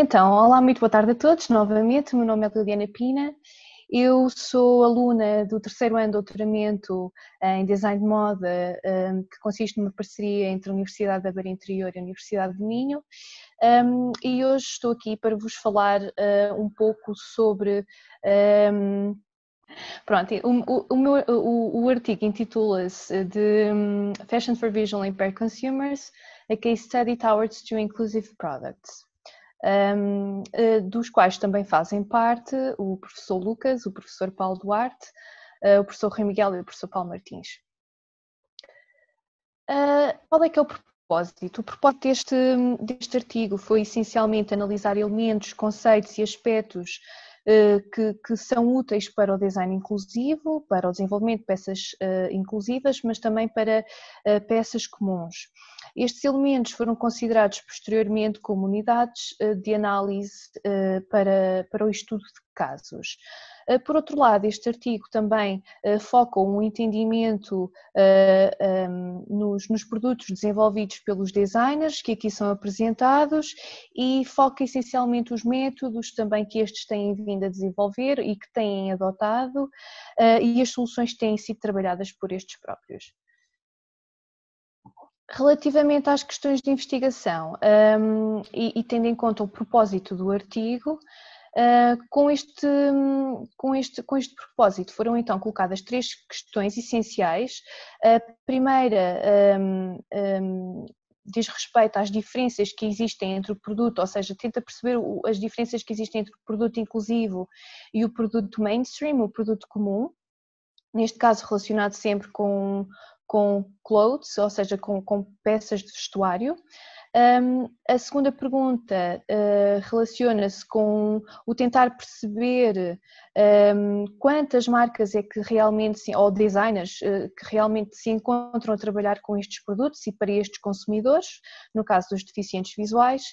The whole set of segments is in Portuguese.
Então, olá, muito boa tarde a todos, novamente, o meu nome é Liliana Pina, eu sou aluna do terceiro ano de doutoramento em Design de Moda, que consiste numa parceria entre a Universidade da Beira Interior e a Universidade do Minho, e hoje estou aqui para vos falar um pouco sobre... Pronto, o artigo intitula-se de Fashion for Visually Impaired Consumers, a Case Study Towards to Inclusive Products. Dos quais também fazem parte o professor Lucas, o professor Paulo Duarte, o professor Rui Miguel e o professor Paulo Martins. Qual é que é o propósito? O propósito deste artigo foi essencialmente analisar elementos, conceitos e aspectos que são úteis para o design inclusivo, para o desenvolvimento de peças inclusivas, mas também para peças comuns. Estes elementos foram considerados posteriormente como unidades de análise para o estudo de casos. Por outro lado, este artigo também foca um entendimento nos produtos desenvolvidos pelos designers que aqui são apresentados e foca essencialmente os métodos também que estes têm vindo a desenvolver e que têm adotado e as soluções que têm sido trabalhadas por estes próprios. Relativamente às questões de investigação e tendo em conta o propósito do artigo, com este propósito foram então colocadas 3 questões essenciais. A primeira diz respeito às diferenças que existem entre o produto, ou seja, tenta perceber as diferenças que existem entre o produto inclusivo e o produto mainstream, o produto comum, neste caso relacionado sempre com clothes, ou seja, com peças de vestuário. A segunda pergunta relaciona-se com o tentar perceber quantas marcas é que realmente, ou designers que realmente se encontram a trabalhar com estes produtos e para estes consumidores, no caso dos deficientes visuais,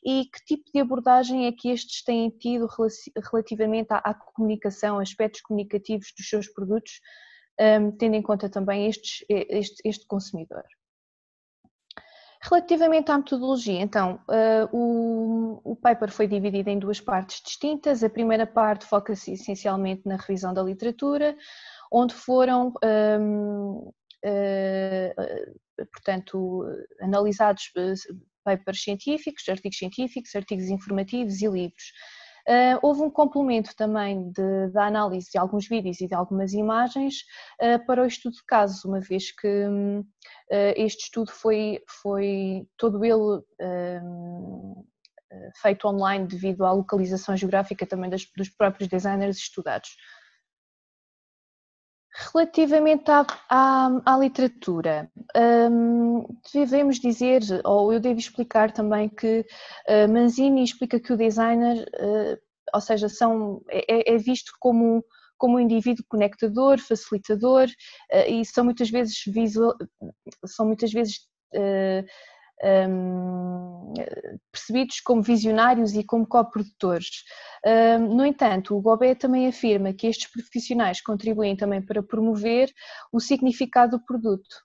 e que tipo de abordagem é que estes têm tido relativamente à comunicação, aspectos comunicativos dos seus produtos, tendo em conta também este consumidor. Relativamente à metodologia, então, o paper foi dividido em 2 partes distintas. A primeira parte foca-se essencialmente na revisão da literatura, onde foram, portanto, analisados papers científicos, artigos informativos e livros. Houve um complemento também da análise de alguns vídeos e de algumas imagens para o estudo de casos, uma vez que este estudo foi todo ele feito online devido à localização geográfica também dos próprios designers estudados. Relativamente à literatura, devemos dizer, ou eu devo explicar também que Manzini explica que o designer, ou seja, é visto como um indivíduo conectador, facilitador, e são muitas vezes percebidos como visionários e como coprodutores. No entanto, o Gobet também afirma que estes profissionais contribuem também para promover o significado do produto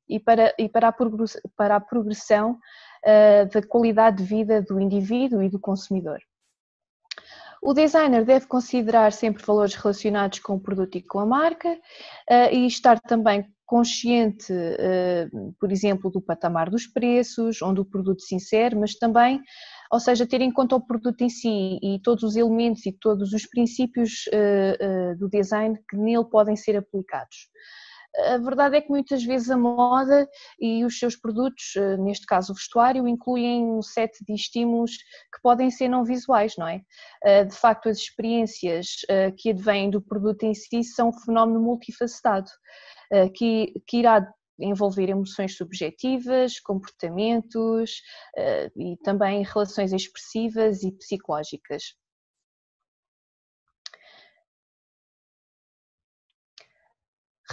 e para a progressão da qualidade de vida do indivíduo e do consumidor. O designer deve considerar sempre valores relacionados com o produto e com a marca e estar também consciente, por exemplo, do patamar dos preços, onde o produto se insere, mas também, ou seja, ter em conta o produto em si e todos os elementos e todos os princípios do design que nele podem ser aplicados. A verdade é que muitas vezes a moda e os seus produtos, neste caso o vestuário, incluem um set de estímulos que podem ser não visuais, não é? De facto, as experiências que advêm do produto em si são um fenómeno multifacetado, que irá envolver emoções subjetivas, comportamentos e também relações expressivas e psicológicas.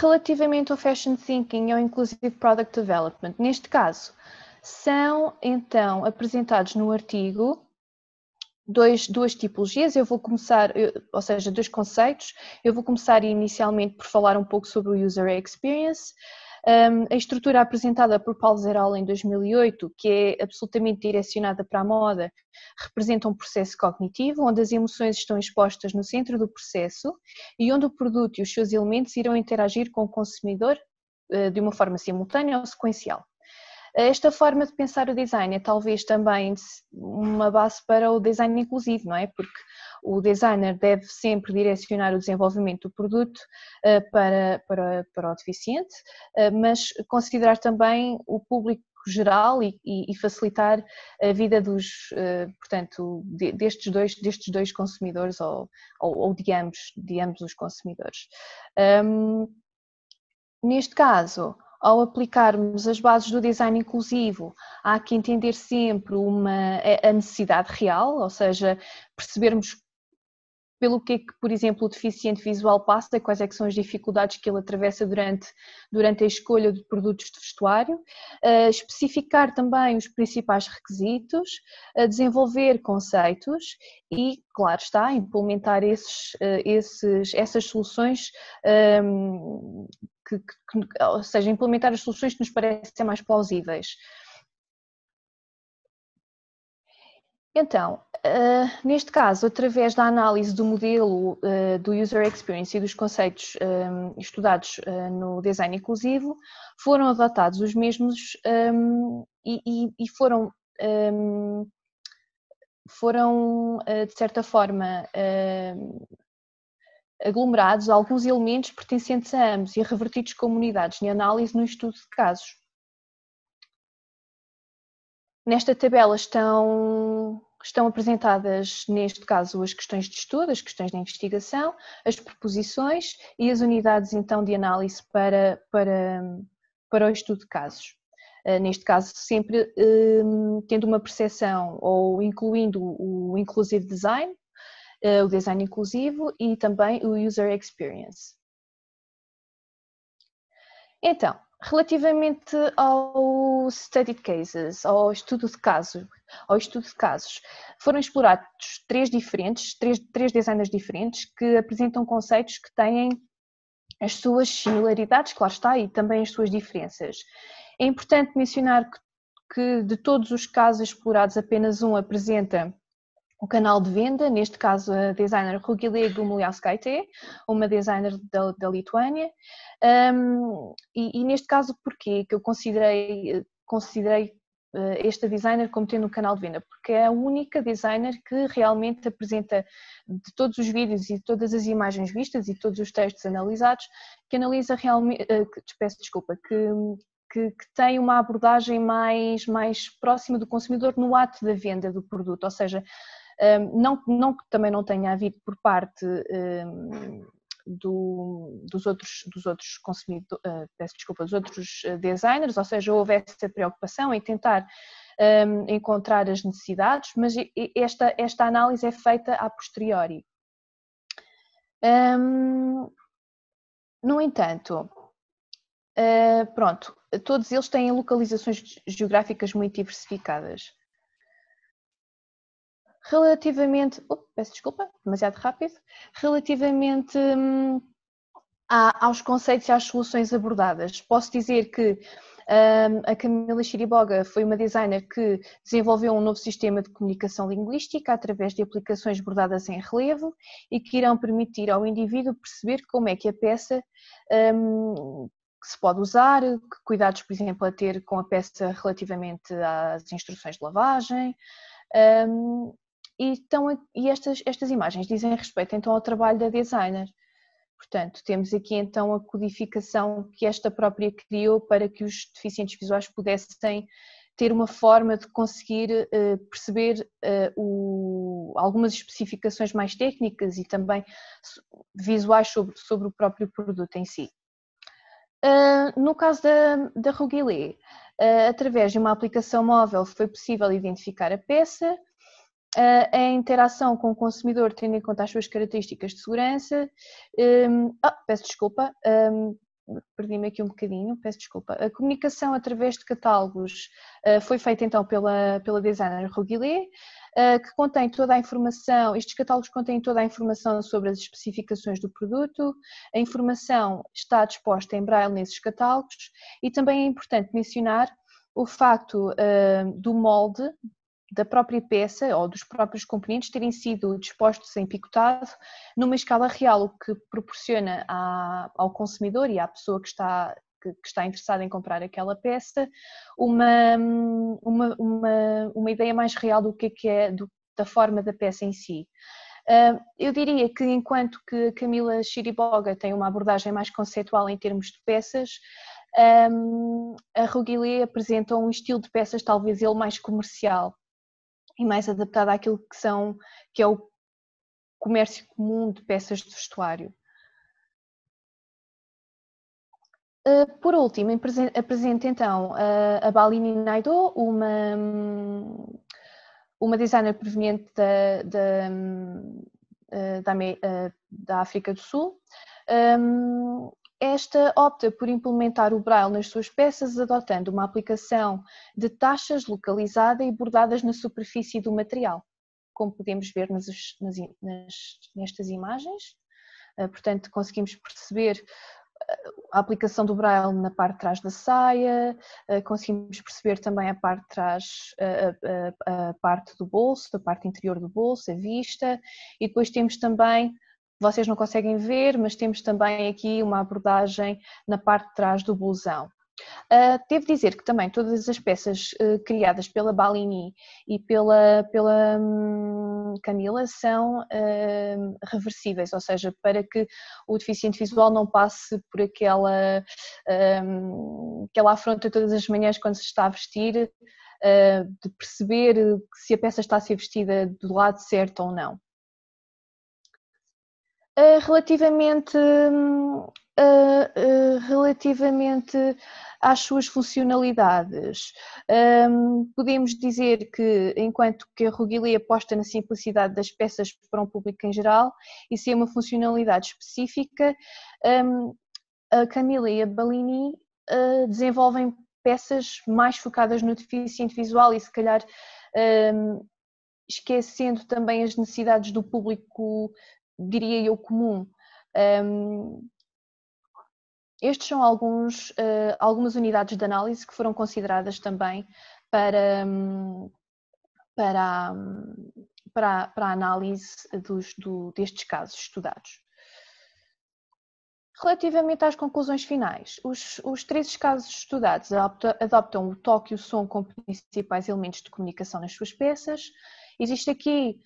Relativamente ao Fashion Thinking e ao Inclusive Product Development, neste caso, são então apresentados no artigo duas tipologias. Eu vou começar, ou seja, 2 conceitos. Eu vou começar inicialmente por falar um pouco sobre o User Experience A estrutura apresentada por Paulo Zeral em 2008, que é absolutamente direcionada para a moda, representa um processo cognitivo, onde as emoções estão expostas no centro do processo e onde o produto e os seus elementos irão interagir com o consumidor de uma forma simultânea ou sequencial. Esta forma de pensar o design é talvez também uma base para o design inclusivo, não é? Porque o designer deve sempre direcionar o desenvolvimento do produto para o deficiente, mas considerar também o público geral e facilitar a vida portanto, destes dois consumidores ou de ambos os consumidores. Neste caso, ao aplicarmos as bases do design inclusivo, há que entender sempre a necessidade real, ou seja, percebermos pelo que é que, por exemplo, o deficiente visual passa, quais é que são as dificuldades que ele atravessa durante a escolha de produtos de vestuário, especificar também os principais requisitos, desenvolver conceitos e, claro está, implementar essas soluções, ou seja, implementar as soluções que nos parecem mais plausíveis. Então, neste caso, através da análise do modelo do User Experience e dos conceitos estudados no design inclusivo, foram adotados os mesmos e foram, de certa forma, aglomerados alguns elementos pertencentes a ambos e revertidos como unidades de análise no estudo de casos. Nesta tabela estão apresentadas, neste caso, as questões de estudo, as questões de investigação, as proposições e as unidades, então, de análise para o estudo de casos. Neste caso, sempre tendo uma percepção ou incluindo o inclusive design, o design inclusivo e também o user experience. Então, relativamente ao study cases, ao estudo de casos, foram explorados três designers diferentes que apresentam conceitos que têm as suas similaridades, claro está, e também as suas diferenças. É importante mencionar que de todos os casos explorados, apenas um apresenta o canal de venda, neste caso a designer Rugile Gumuliauskaitė, uma designer da Lituânia, e neste caso porquê que eu considerei esta designer como tendo um canal de venda? Porque é a única designer que realmente apresenta, de todos os vídeos e todas as imagens vistas e todos os textos analisados, que analisa realmente, peço desculpa, que tem uma abordagem mais próxima do consumidor no ato da venda do produto, ou seja, não que também não tenha havido por parte dos outros consumidores, peço desculpa, dos outros designers, ou seja, houve essa preocupação em tentar encontrar as necessidades, mas esta análise é feita a posteriori. No entanto, pronto, todos eles têm localizações geográficas muito diversificadas. Relativamente, peço desculpa, demasiado rápido, relativamente aos conceitos e às soluções abordadas, posso dizer que a Camila Chiriboga foi uma designer que desenvolveu um novo sistema de comunicação linguística através de aplicações bordadas em relevo e que irão permitir ao indivíduo perceber como é que a peça que se pode usar, que cuidados, por exemplo, a ter com a peça relativamente às instruções de lavagem. E estas imagens dizem respeito então ao trabalho da designer. Portanto, temos aqui então a codificação que esta própria criou para que os deficientes visuais pudessem ter uma forma de conseguir perceber algumas especificações mais técnicas e também visuais sobre o próprio produto em si. No caso da Rugile, através de uma aplicação móvel foi possível identificar a peça, a interação com o consumidor tendo em conta as suas características de segurança, peço desculpa, perdi-me aqui um bocadinho, peço desculpa, a comunicação através de catálogos foi feita então pela designer Rugile, que contém toda a informação. Estes catálogos contêm toda a informação sobre as especificações do produto, a informação está disposta em braille nesses catálogos, e também é importante mencionar o facto do molde da própria peça ou dos próprios componentes terem sido dispostos em picotado numa escala real, o que proporciona ao consumidor e à pessoa que está interessada em comprar aquela peça uma ideia mais real do que é da forma da peça em si. Eu diria que enquanto que a Camila Chiriboga tem uma abordagem mais conceitual em termos de peças, a Rouguilet apresenta um estilo de peças talvez ele mais comercial e mais adaptado àquilo que é o comércio comum de peças de vestuário. Por último, apresento então a Balini Naidoo, uma designer proveniente da África do Sul. Esta opta por implementar o braille nas suas peças, adotando uma aplicação de taxas localizada e bordadas na superfície do material, como podemos ver nestas imagens. Portanto, conseguimos perceber a aplicação do braille na parte de trás da saia, conseguimos perceber também a parte de trás, a parte do bolso, a parte interior do bolso, a vista, e depois temos também, vocês não conseguem ver, mas temos também aqui uma abordagem na parte de trás do blusão. Devo dizer que também todas as peças criadas pela Balini e pela Camila são reversíveis, ou seja, para que o deficiente visual não passe por aquela afronta todas as manhãs quando se está a vestir, de perceber se a peça está a ser vestida do lado certo ou não. Relativamente às suas funcionalidades, podemos dizer que, enquanto que a Rouguilet aposta na simplicidade das peças para um público em geral e se é uma funcionalidade específica, a Camila e a Balini desenvolvem peças mais focadas no deficiente visual e se calhar esquecendo também as necessidades do público, diria eu, comum. Estes são algumas unidades de análise que foram consideradas também para a análise destes casos estudados. Relativamente às conclusões finais, os 13 casos estudados adoptam o toque e o som como principais elementos de comunicação nas suas peças. Existe aqui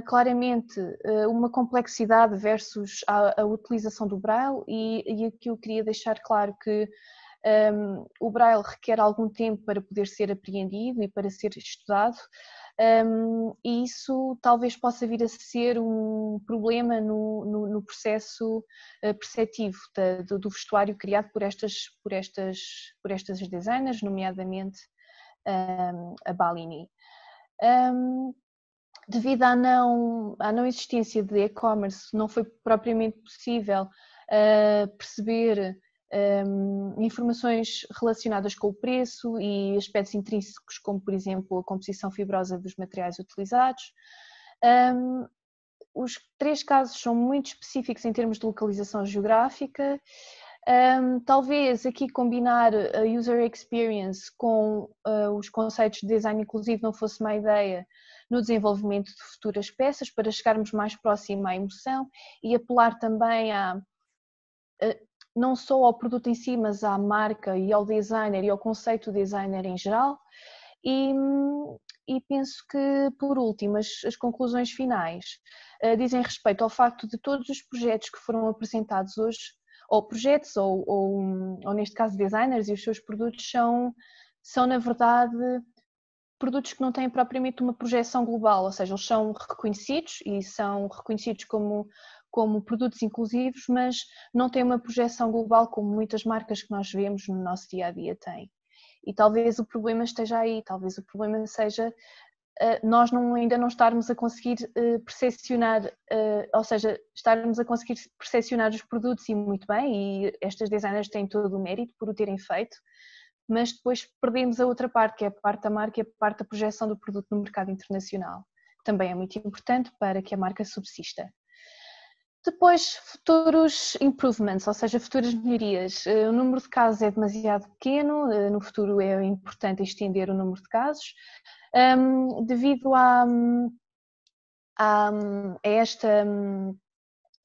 claramente uma complexidade versus a utilização do braille e aqui eu queria deixar claro que o braille requer algum tempo para poder ser apreendido e para ser estudado, e isso talvez possa vir a ser um problema no processo perceptivo do vestuário criado por estas designers, nomeadamente a Balini. Devido à não existência de e-commerce, não foi propriamente possível perceber informações relacionadas com o preço e aspectos intrínsecos, como por exemplo a composição fibrosa dos materiais utilizados. Os 3 casos são muito específicos em termos de localização geográfica. Talvez aqui combinar a user experience com os conceitos de design inclusivo não fosse má ideia no desenvolvimento de futuras peças, para chegarmos mais próximo à emoção e apelar também não só ao produto em si, mas à marca e ao designer e ao conceito designer em geral. E penso que, por último, as conclusões finais dizem respeito ao facto de todos os projetos que foram apresentados hoje, ou projetos, ou neste caso designers e os seus produtos são na verdade produtos que não têm propriamente uma projeção global, ou seja, eles são reconhecidos e são reconhecidos como produtos inclusivos, mas não têm uma projeção global como muitas marcas que nós vemos no nosso dia-a-dia têm. E talvez o problema esteja aí, talvez o problema seja nós ainda não estarmos a conseguir percepcionar, ou seja, estarmos a conseguir percepcionar os produtos e muito bem, e estas designers têm todo o mérito por o terem feito, mas depois perdemos a outra parte, que é a parte da marca e a parte da projeção do produto no mercado internacional. Também é muito importante para que a marca subsista. Depois, futuros improvements, ou seja, futuras melhorias. O número de casos é demasiado pequeno, no futuro é importante estender o número de casos. Devido a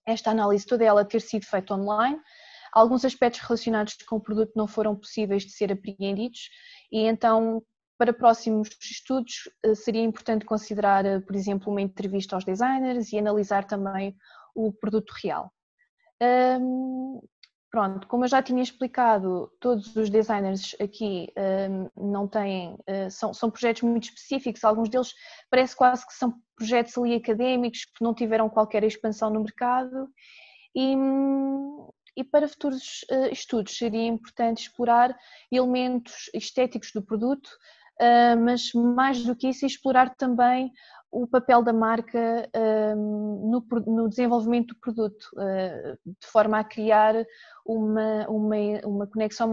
esta análise toda ela ter sido feita online, alguns aspectos relacionados com o produto não foram possíveis de ser apreendidos e então para próximos estudos seria importante considerar, por exemplo, uma entrevista aos designers e analisar também o produto real. Pronto, como eu já tinha explicado, todos os designers aqui não têm, são projetos muito específicos, alguns deles parece quase que são projetos ali académicos que não tiveram qualquer expansão no mercado e para futuros estudos seria importante explorar elementos estéticos do produto, mas mais do que isso explorar também o papel da marca no desenvolvimento do produto, de forma a criar uma conexão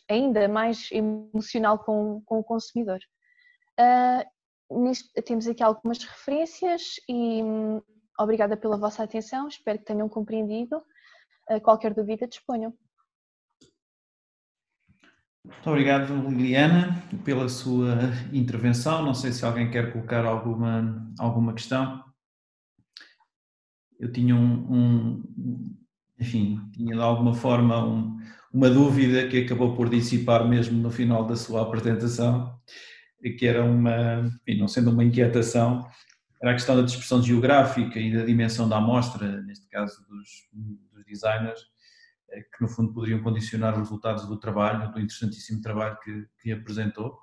ainda mais emocional com o consumidor. Temos aqui algumas referências e obrigada pela vossa atenção, espero que tenham compreendido. Qualquer dúvida disponham. Muito obrigado, Liliana, pela sua intervenção. Não sei se alguém quer colocar alguma questão. Eu tinha enfim, tinha de alguma forma uma dúvida que acabou por dissipar mesmo no final da sua apresentação, que era enfim, não sendo uma inquietação, era a questão da dispersão geográfica e da dimensão da amostra, neste caso dos designers, que no fundo poderiam condicionar os resultados do trabalho, do interessantíssimo trabalho que apresentou,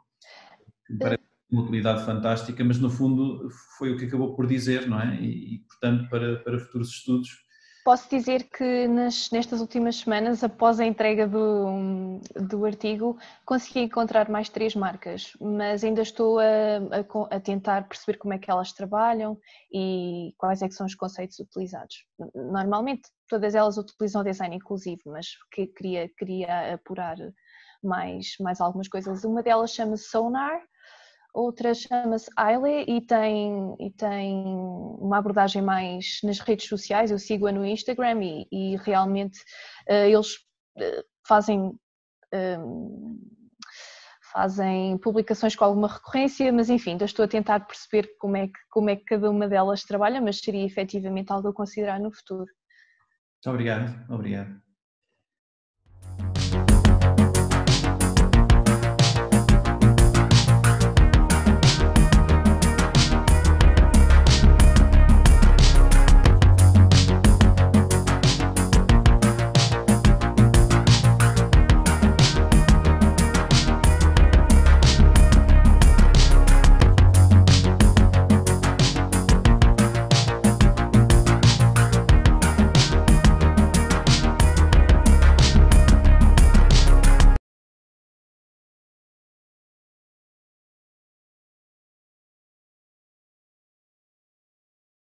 que me parece uma utilidade fantástica, mas no fundo foi o que acabou por dizer, não é? E portanto, para futuros estudos. Posso dizer que nestas últimas semanas, após a entrega do artigo, consegui encontrar mais 3 marcas, mas ainda estou a tentar perceber como é que elas trabalham e quais é que são os conceitos utilizados. Normalmente todas elas utilizam design inclusivo, mas queria apurar mais algumas coisas. Uma delas chama-se Sonar, outra chama-se Aile e tem uma abordagem mais nas redes sociais. Eu sigo-a no Instagram e realmente eles fazem publicações com alguma recorrência, mas enfim, ainda estou a tentar perceber como é que cada uma delas trabalha, mas seria efetivamente algo a considerar no futuro. Muito obrigado.